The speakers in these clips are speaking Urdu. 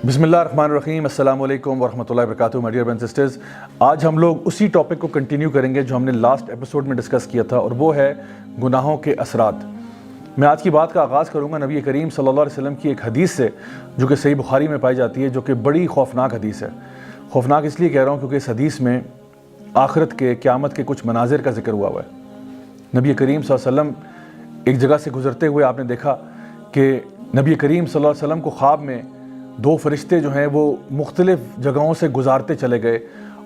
بسم اللہ الرحمن الرحیم۔ السلام علیکم ورحمۃ اللہ وبرکاتہ my dear brothers and sisters. آج ہم لوگ اسی ٹاپک کو کنٹینیو کریں گے جو ہم نے لاسٹ ایپیسوڈ میں ڈسکس کیا تھا، اور وہ ہے گناہوں کے اثرات۔ میں آج کی بات کا آغاز کروں گا نبی کریم صلی اللہ علیہ وسلم کی ایک حدیث سے جو کہ صحیح بخاری میں پائی جاتی ہے، جو کہ بڑی خوفناک حدیث ہے۔ خوفناک اس لیے کہہ رہا ہوں کیونکہ اس حدیث میں آخرت کے، قیامت کے کچھ مناظر کا ذکر ہوا ہے۔ نبی کریم صلی اللہ علیہ وسلم ایک جگہ سے گزرتے ہوئے آپ نے دیکھا کہ نبی کریم صلی اللہ علیہ وسلم کو خواب میں دو فرشتے جو ہیں وہ مختلف جگہوں سے گزارتے چلے گئے،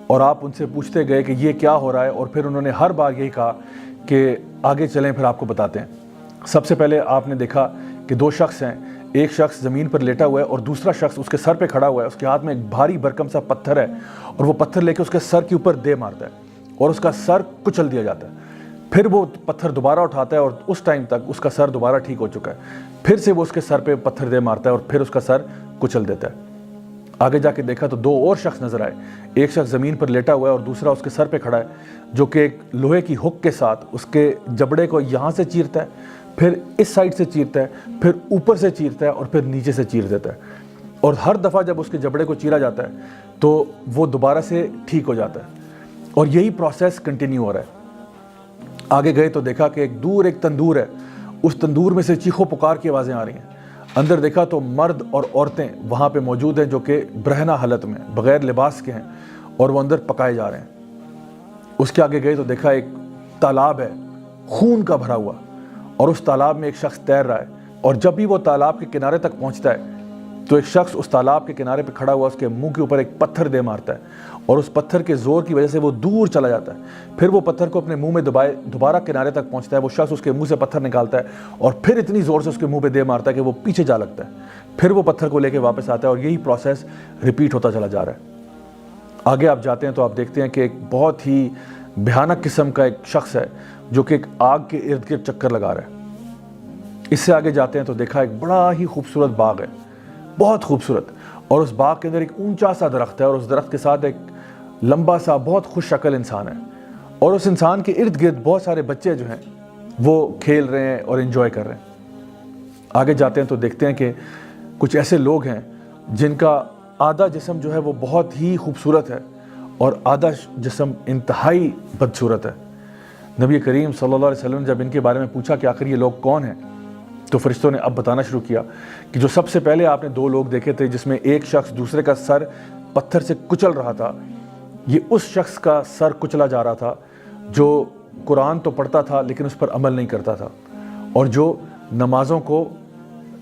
اور آپ ان سے پوچھتے گئے کہ یہ کیا ہو رہا ہے، اور پھر انہوں نے ہر بار یہی کہا کہ آگے چلیں پھر آپ کو بتاتے ہیں۔ سب سے پہلے آپ نے دیکھا کہ دو شخص ہیں، ایک شخص زمین پر لیٹا ہوا ہے اور دوسرا شخص اس کے سر پہ کھڑا ہوا ہے، اس کے ہاتھ میں ایک بھاری بھرکم سا پتھر ہے، اور وہ پتھر لے کے اس کے سر کے اوپر دے مارتا ہے اور اس کا سر کچل دیا جاتا ہے۔ پھر وہ پتھر دوبارہ اٹھاتا ہے اور اس ٹائم تک اس کا سر دوبارہ ٹھیک ہو چکا ہے، پھر سے وہ اس کے سر پہ پتھر دے مارتا ہے اور پھر اس کا سر کچل دیتا ہے۔ آگے جا کے دیکھا تو دو اور شخص نظر آئے، ایک شخص زمین پر لیٹا ہوا ہے اور دوسرا اس کے سر پہ کھڑا ہے، جو کہ ایک لوہے کی ہک کے ساتھ اس کے جبڑے کو یہاں سے چیرتا ہے، پھر اس سائڈ سے چیرتا ہے، پھر اوپر سے چیرتا ہے اور پھر نیچے سے چیر دیتا ہے، اور ہر دفعہ جب اس کے جبڑے کو چیرا جاتا ہے تو وہ دوبارہ سے ٹھیک ہو جاتا ہے، اور یہی پروسیس کنٹینیو ہو رہا ہے۔ آگے گئے تو دیکھا کہ ایک تندور ہے، اس تندور میں سے چیخو پکار کی آوازیں آ رہی ہیں۔ اندر دیکھا تو مرد اور عورتیں وہاں پہ موجود ہیں جو کہ برہنہ حالت میں بغیر لباس کے ہیں، اور وہ اندر پکائے جا رہے ہیں۔ اس کے آگے گئے تو دیکھا ایک تالاب ہے خون کا بھرا ہوا، اور اس تالاب میں ایک شخص تیر رہا ہے، اور جب بھی وہ تالاب کے کنارے تک پہنچتا ہے تو ایک شخص اس تالاب کے کنارے پہ کھڑا ہوا اس کے منہ کے اوپر ایک پتھر دے مارتا ہے، اور اس پتھر کے زور کی وجہ سے وہ دور چلا جاتا ہے۔ پھر وہ پتھر کو اپنے منہ میں دوبارہ کنارے تک پہنچتا ہے، وہ شخص اس کے منہ سے پتھر نکالتا ہے اور پھر اتنی زور سے اس کے منہ پہ دے مارتا ہے کہ وہ پیچھے جا لگتا ہے، پھر وہ پتھر کو لے کے واپس آتا ہے، اور یہی پروسیس ریپیٹ ہوتا چلا جا رہا ہے۔ آگے آپ جاتے ہیں تو آپ دیکھتے ہیں کہ ایک بہت ہی بھیانک قسم کا ایک شخص ہے جو کہ ایک آگ کے ارد گرد چکر لگا رہا ہے۔ اس سے آگے جاتے ہیں تو دیکھا ایک بڑا ہی خوبصورت باغ ہے، بہت خوبصورت، اور اس باغ کے اندر ایک اونچا سا درخت ہے، اور اس درخت کے ساتھ ایک لمبا سا بہت خوش شکل انسان ہے، اور اس انسان کے ارد گرد بہت سارے بچے جو ہیں وہ کھیل رہے ہیں اور انجوائے کر رہے ہیں۔ آگے جاتے ہیں تو دیکھتے ہیں کہ کچھ ایسے لوگ ہیں جن کا آدھا جسم جو ہے وہ بہت ہی خوبصورت ہے اور آدھا جسم انتہائی بدصورت ہے۔ نبی کریم صلی اللہ علیہ وسلم نے جب ان کے بارے میں پوچھا کہ آخر یہ لوگ کون ہیں، تو فرشتوں نے اب بتانا شروع کیا کہ جو سب سے پہلے آپ نے دو لوگ دیکھے تھے جس میں ایک شخص دوسرے کا سر پتھر سے کچل رہا تھا، یہ اس شخص کا سر کچلا جا رہا تھا جو قرآن تو پڑھتا تھا لیکن اس پر عمل نہیں کرتا تھا، اور جو نمازوں کو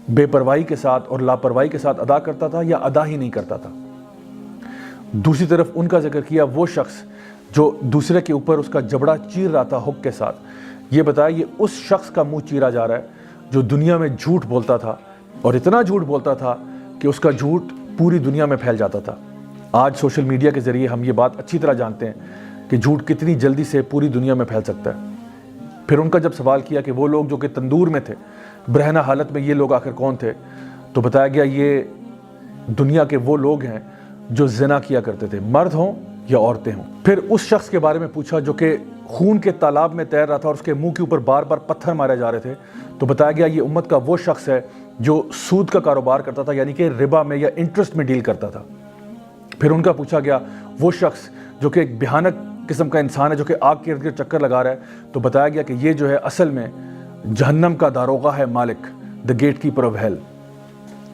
بے پرواہی کے ساتھ اور لاپرواہی کے ساتھ ادا کرتا تھا یا ادا ہی نہیں کرتا تھا۔ دوسری طرف ان کا ذکر کیا وہ شخص جو دوسرے کے اوپر اس کا جبڑا چیر رہا تھا ہک کے ساتھ، یہ بتایا یہ اس شخص کا منہ چیرا جا رہا ہے جو دنیا میں جھوٹ بولتا تھا، اور اتنا جھوٹ بولتا تھا کہ اس کا جھوٹ پوری دنیا میں پھیل جاتا تھا۔ آج سوشل میڈیا کے ذریعے ہم یہ بات اچھی طرح جانتے ہیں کہ جھوٹ کتنی جلدی سے پوری دنیا میں پھیل سکتا ہے۔ پھر ان کا جب سوال کیا کہ وہ لوگ جو کہ تندور میں تھے، برہنہ حالت میں، یہ لوگ آخر کون تھے، تو بتایا گیا یہ دنیا کے وہ لوگ ہیں جو زنا کیا کرتے تھے، مرد ہوں یا عورتیں ہوں۔ پھر اس شخص کے بارے میں پوچھا جو کہ خون کے تالاب میں تیر رہا تھا اور اس کے منہ کے اوپر بار بار پتھر مارے جا رہے تھے، تو بتایا گیا یہ امت کا وہ شخص ہے جو سود کا کاروبار کرتا تھا، یعنی کہ ربا میں یا انٹرسٹ میں ڈیل کرتا تھا۔ پھر ان کا پوچھا گیا وہ شخص جو کہ ایک بھیانک قسم کا انسان ہے جو کہ آگ کے ارد گرد چکر لگا رہا ہے، تو بتایا گیا کہ یہ جو ہے اصل میں جہنم کا داروغہ ہے، مالک، دا گیٹ کیپر آف ہیل۔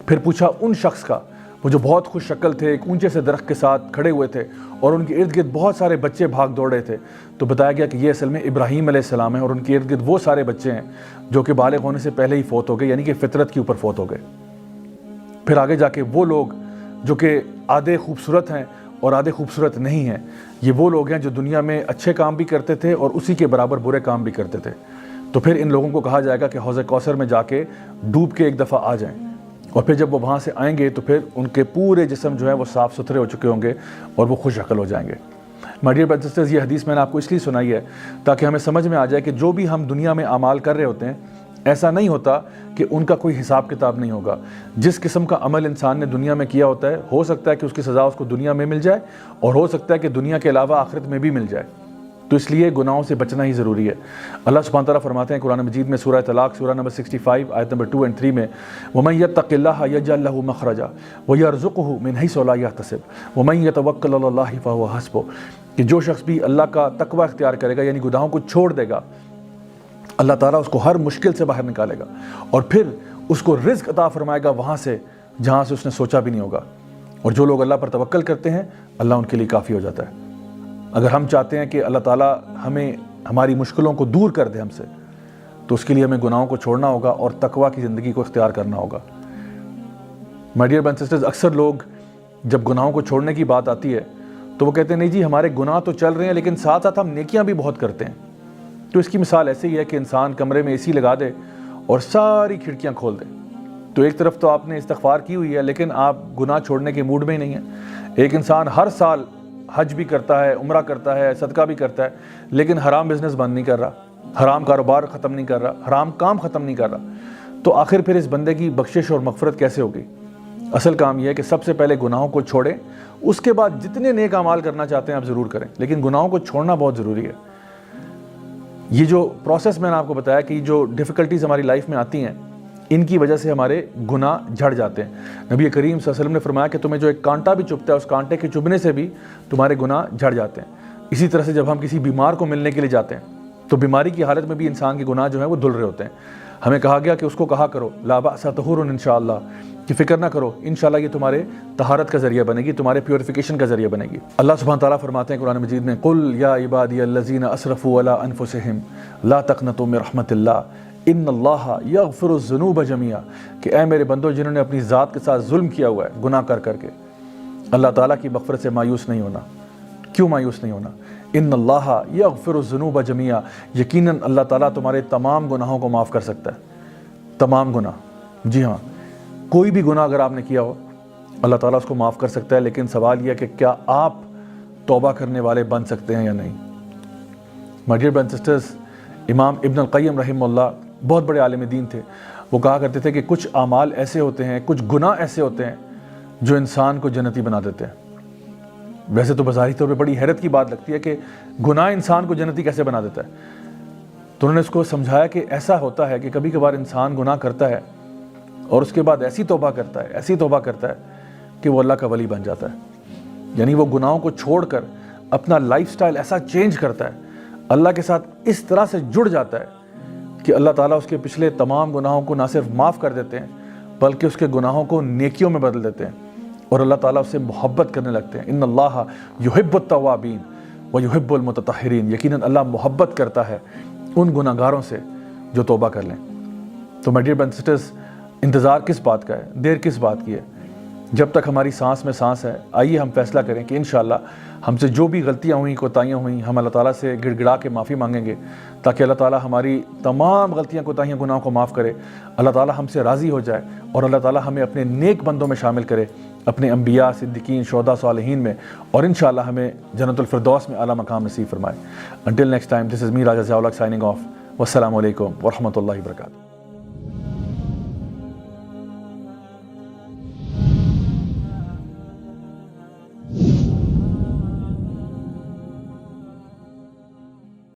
پھر پوچھا ان شخص کا وہ جو بہت خوش شکل تھے، ایک اونچے سے درخت کے ساتھ کھڑے ہوئے تھے اور ان کے ارد گرد بہت سارے بچے بھاگ دوڑ رہے تھے، تو بتایا گیا کہ یہ اصل میں ابراہیم علیہ السلام ہے، اور ان کے ارد گرد وہ سارے بچے ہیں جو کہ بالغ ہونے سے پہلے ہی فوت ہو گئے، یعنی کہ فطرت کے اوپر فوت ہو گئے۔ پھر آگے جا کے وہ لوگ جو کہ آدھے خوبصورت ہیں اور آدھے خوبصورت نہیں ہیں، یہ وہ لوگ ہیں جو دنیا میں اچھے کام بھی کرتے تھے اور اسی کے برابر برے کام بھی کرتے تھے۔ تو پھر ان لوگوں کو کہا جائے گا کہ حوض کوثر میں جا کے ڈوب کے ایک دفعہ آ جائیں، اور پھر جب وہ وہاں سے آئیں گے تو پھر ان کے پورے جسم جو ہے وہ صاف ستھرے ہو چکے ہوں گے اور وہ خوش عقل ہو جائیں گے۔ My dear brothers and sisters, یہ حدیث میں نے آپ کو اس لیے سنائی ہے تاکہ ہمیں سمجھ میں آ جائے کہ جو بھی ہم دنیا میں اعمال کر رہے ہوتے ہیں، ایسا نہیں ہوتا کہ ان کا کوئی حساب کتاب نہیں ہوگا۔ جس قسم کا عمل انسان نے دنیا میں کیا ہوتا ہے، ہو سکتا ہے کہ اس کی سزا اس کو دنیا میں مل جائے، اور ہو سکتا ہے کہ دنیا کے علاوہ آخرت میں بھی مل جائے۔ تو اس لیے گناہوں سے بچنا ہی ضروری ہے۔ اللہ سبحانہ تعالیٰ فرماتے ہیں قرآن مجید میں سورہ طلاق سورہ نمبر 65 آیت نمبر 2 اور 3 میں وَمَن يَتَّقِ اللَّهَ يَجْعَل لَّهُ مَخْرَجًا وَيَرْزُقْهُ مِنْ حَيْثُ لَا يَحْتَسِبُ وَمَن يَتَوَكَّلْ عَلَى اللَّهِ فَهُوَ حَسْبُهُ کہ جو شخص بھی اللہ کا تقوی اختیار کرے گا، یعنی گناہوں کو چھوڑ دے گا، اللہ تعالیٰ اس کو ہر مشکل سے باہر نکالے گا اور پھر اس کو رزق عطا فرمائے گا وہاں سے جہاں سے اس نے سوچا بھی نہیں ہوگا۔ اور جو لوگ اللہ پر توکل کرتے ہیں اللہ ان کے لیے کافی ہو جاتا ہے۔ اگر ہم چاہتے ہیں کہ اللہ تعالیٰ ہمیں ہماری مشکلوں کو دور کر دے ہم سے، تو اس کے لیے ہمیں گناہوں کو چھوڑنا ہوگا اور تقوی کی زندگی کو اختیار کرنا ہوگا۔ My dear brothers and sisters, اکثر لوگ جب گناہوں کو چھوڑنے کی بات آتی ہے تو وہ کہتے ہیں نہیں جی ہمارے گناہ تو چل رہے ہیں لیکن ساتھ ساتھ ہم نیکیاں بھی بہت کرتے ہیں۔ تو اس کی مثال ایسے ہی ہے کہ انسان کمرے میں اے سی لگا دے اور ساری کھڑکیاں کھول دے، تو ایک طرف تو آپ نے استغفار کی ہوئی ہے لیکن آپ گناہ چھوڑنے کے موڈ میں ہی نہیں ہیں۔ ایک انسان ہر سال حج بھی کرتا ہے، عمرہ کرتا ہے، صدقہ بھی کرتا ہے، لیکن حرام بزنس بند نہیں کر رہا، حرام کاروبار ختم نہیں کر رہا، حرام کام ختم نہیں کر رہا، تو آخر پھر اس بندے کی بخشش اور مغفرت کیسے ہوگی؟ اصل کام یہ ہے کہ سب سے پہلے گناہوں کو چھوڑیں، اس کے بعد جتنے نیک اعمال کرنا چاہتے ہیں آپ ضرور کریں، لیکن گناہوں کو چھوڑنا بہت ضروری ہے۔ یہ جو پروسیس میں نے آپ کو بتایا کہ جو ڈیفیکلٹیز ہماری لائف میں آتی ہیں ان کی وجہ سے ہمارے گناہ جھڑ جاتے ہیں۔ نبی کریم صلی اللہ علیہ وسلم نے فرمایا کہ تمہیں جو ایک کانٹا بھی چبھتا ہے اس کانٹے کے چبھنے سے بھی تمہارے گناہ جھڑ جاتے ہیں۔ اسی طرح سے جب ہم کسی بیمار کو ملنے کے لیے جاتے ہیں تو بیماری کی حالت میں بھی انسان کے گناہ جو ہیں وہ دھل رہے ہوتے ہیں۔ ہمیں کہا گیا کہ اس کو کہا کرو لا بأس طہور انشاءاللہ، کہ فکر نہ کرو انشاءاللہ یہ تمہارے طہارت کا ذریعہ بنے گی، تمہارے پیوریفیکیشن کا ذریعہ بنے گی۔ اللہ سبحانہ تعالیٰ فرماتے ہیں قرآن مجید میں قل یا عبادی الذین اسرفوا علی انفسہم لا تقنطوا من رحمت اللہ ان اللہ یغفر الذنوب جميعا، کہ اے میرے بندو جنہوں نے اپنی ذات کے ساتھ ظلم کیا ہوا ہے گناہ کر کر کے، اللہ تعالیٰ کی مغفرت سے مایوس نہیں ہونا۔ کیوں مایوس نہیں ہونا؟ ان اللہ یغفر الذنوب جميعا، یقیناً اللہ تعالیٰ تمہارے تمام گناہوں کو معاف کر سکتا ہے، تمام گناہ۔ جی ہاں، کوئی بھی گناہ اگر آپ نے کیا ہو اللہ تعالیٰ اس کو معاف کر سکتا ہے، لیکن سوال یہ ہے کہ کیا آپ توبہ کرنے والے بن سکتے ہیں یا نہیں۔ My dear brothers and sisters, امام ابن القیم رحمہ اللہ بہت بڑے عالم دین تھے، وہ کہا کرتے تھے کہ کچھ اعمال ایسے ہوتے ہیں، کچھ گناہ ایسے ہوتے ہیں جو انسان کو جنتی بنا دیتے ہیں۔ ویسے تو بظاہری طور پہ بڑی حیرت کی بات لگتی ہے کہ گناہ انسان کو جنتی کیسے بنا دیتا ہے، تو انہوں نے اس کو سمجھایا کہ ایسا ہوتا ہے کہ کبھی کبھار انسان گناہ کرتا ہے اور اس کے بعد ایسی توبہ کرتا ہے، ایسی توبہ کرتا ہے کہ وہ اللہ کا ولی بن جاتا ہے۔ یعنی وہ گناہوں کو چھوڑ کر اپنا لائف سٹائل ایسا چینج کرتا ہے، اللہ کے ساتھ اس طرح سے جڑ جاتا ہے کہ اللہ تعالیٰ اس کے پچھلے تمام گناہوں کو نہ صرف معاف کر دیتے ہیں بلکہ اس کے گناہوں کو نیکیوں میں بدل دیتے ہیں اور اللہ تعالیٰ اس سے محبت کرنے لگتے ہیں۔ ان اللہ یحب التوابین ویحب المتطہرین، یقیناً اللہ محبت کرتا ہے ان گناہ گاروں سے جو توبہ کر لیں۔ تو my dear brothers and sisters, انتظار کس بات کا ہے، دیر کس بات کی ہے؟ جب تک ہماری سانس میں سانس ہے آئیے ہم فیصلہ کریں کہ انشاءاللہ ہم سے جو بھی غلطیاں ہوئیں، کوتاہیاں ہوئیں، ہم اللہ تعالیٰ سے گڑ گڑا کے معافی مانگیں گے تاکہ اللہ تعالیٰ ہماری تمام غلطیاں، کوتاہیاں، گناہوں کو معاف کرے، اللہ تعالیٰ ہم سے راضی ہو جائے اور اللہ تعالیٰ ہمیں اپنے نیک بندوں میں شامل کرے، اپنے انبیاء، صدیقین، شہداء، صالحین میں، اور انشاءاللہ ہمیں جنت الفردوس میں اعلیٰ مقام نصیب فرمائے۔ Until next time, this is me Raja Ziaulak signing off. والسلام علیکم ورحمۃ اللہ وبرکاتہ۔